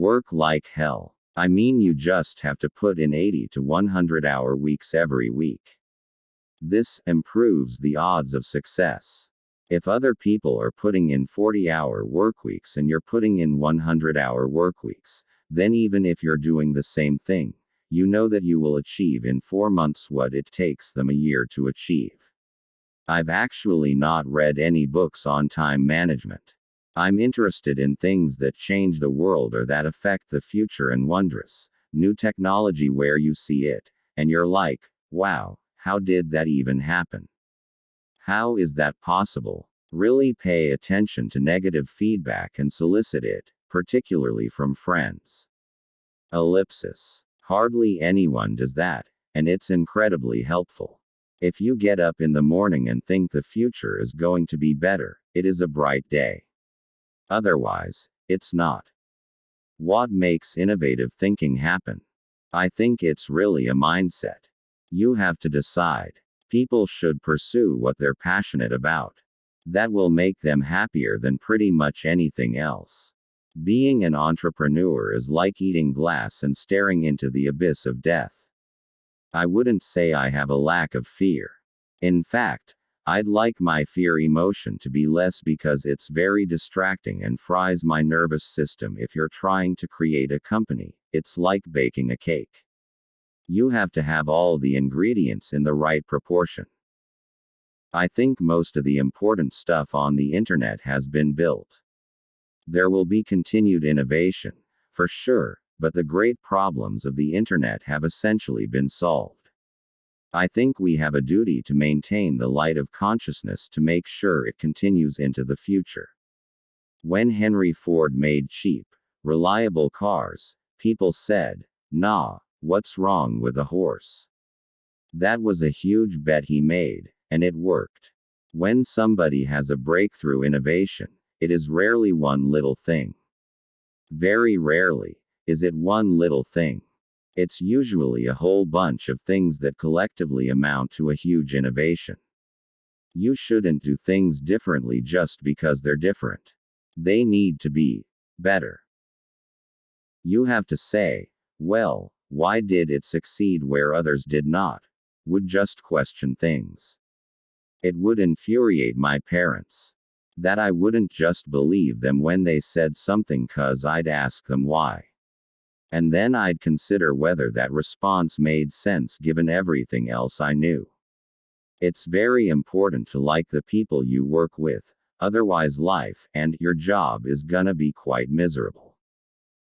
Work like hell. I mean, you just have to put in 80 to 100-hour weeks every week. This improves the odds of success. If other people are putting in 40-hour work weeks and you're putting in 100-hour work weeks, then even if you're doing the same thing, you know that you will achieve in 4 months what it takes them a year to achieve. I've actually not read any books on time management. I'm interested in things that change the world or that affect the future and wondrous, new technology where you see it, and you're like, wow, how did that even happen? How is that possible? Really pay attention to negative feedback and solicit it, particularly from friends. Ellipsis. Hardly anyone does that, and it's incredibly helpful. If you get up in the morning and think the future is going to be better, it is a bright day. Otherwise, it's not. What makes innovative thinking happen? I think it's really a mindset. You have to decide. People should pursue what they're passionate about. That will make them happier than pretty much anything else. Being an entrepreneur is like eating glass and staring into the abyss of death. I wouldn't say I have a lack of fear. In fact, I'd like my fear emotion to be less because it's very distracting and fries my nervous system. If you're trying to create a company, it's like baking a cake. You have to have all the ingredients in the right proportion. I think most of the important stuff on the internet has been built. There will be continued innovation, for sure, but the great problems of the internet have essentially been solved. I think we have a duty to maintain the light of consciousness to make sure it continues into the future. When Henry Ford made cheap, reliable cars, people said, "Nah, what's wrong with a horse?" That was a huge bet he made, and it worked. When somebody has a breakthrough innovation, it is rarely one little thing. Very rarely is it one little thing. It's usually a whole bunch of things that collectively amount to a huge innovation. You shouldn't do things differently just because they're different. They need to be better. You have to say, well, why did it succeed where others did not? Would just question things. It would infuriate my parents. That I wouldn't just believe them when they said something, 'cause I'd ask them why. And then I'd consider whether that response made sense given everything else I knew. It's very important to like the people you work with, otherwise life and your job is gonna be quite miserable.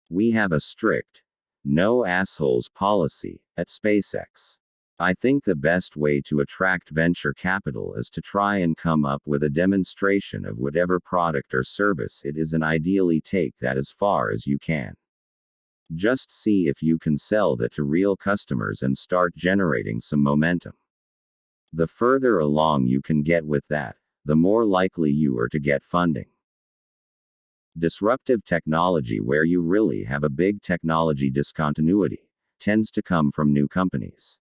We have a strict, no assholes policy at SpaceX. I think the best way to attract venture capital is to try and come up with a demonstration of whatever product or service it is, and ideally take that as far as you can. Just see if you can sell that to real customers and start generating some momentum. The further along you can get with that, the more likely you are to get funding. Disruptive technology, where you really have a big technology discontinuity, tends to come from new companies.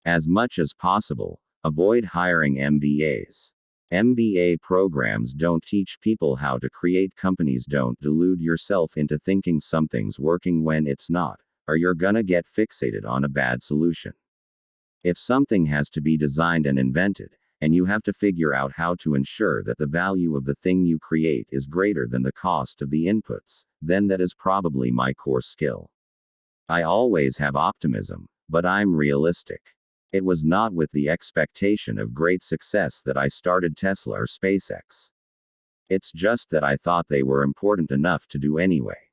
As much as possible, avoid hiring MBAs. MBA programs don't teach people how to create companies. Don't delude yourself into thinking something's working when it's not, or you're gonna get fixated on a bad solution. If something has to be designed and invented, and you have to figure out how to ensure that the value of the thing you create is greater than the cost of the inputs, then that is probably my core skill. I always have optimism, but I'm realistic. It was not with the expectation of great success that I started Tesla or SpaceX. It's just that I thought they were important enough to do anyway.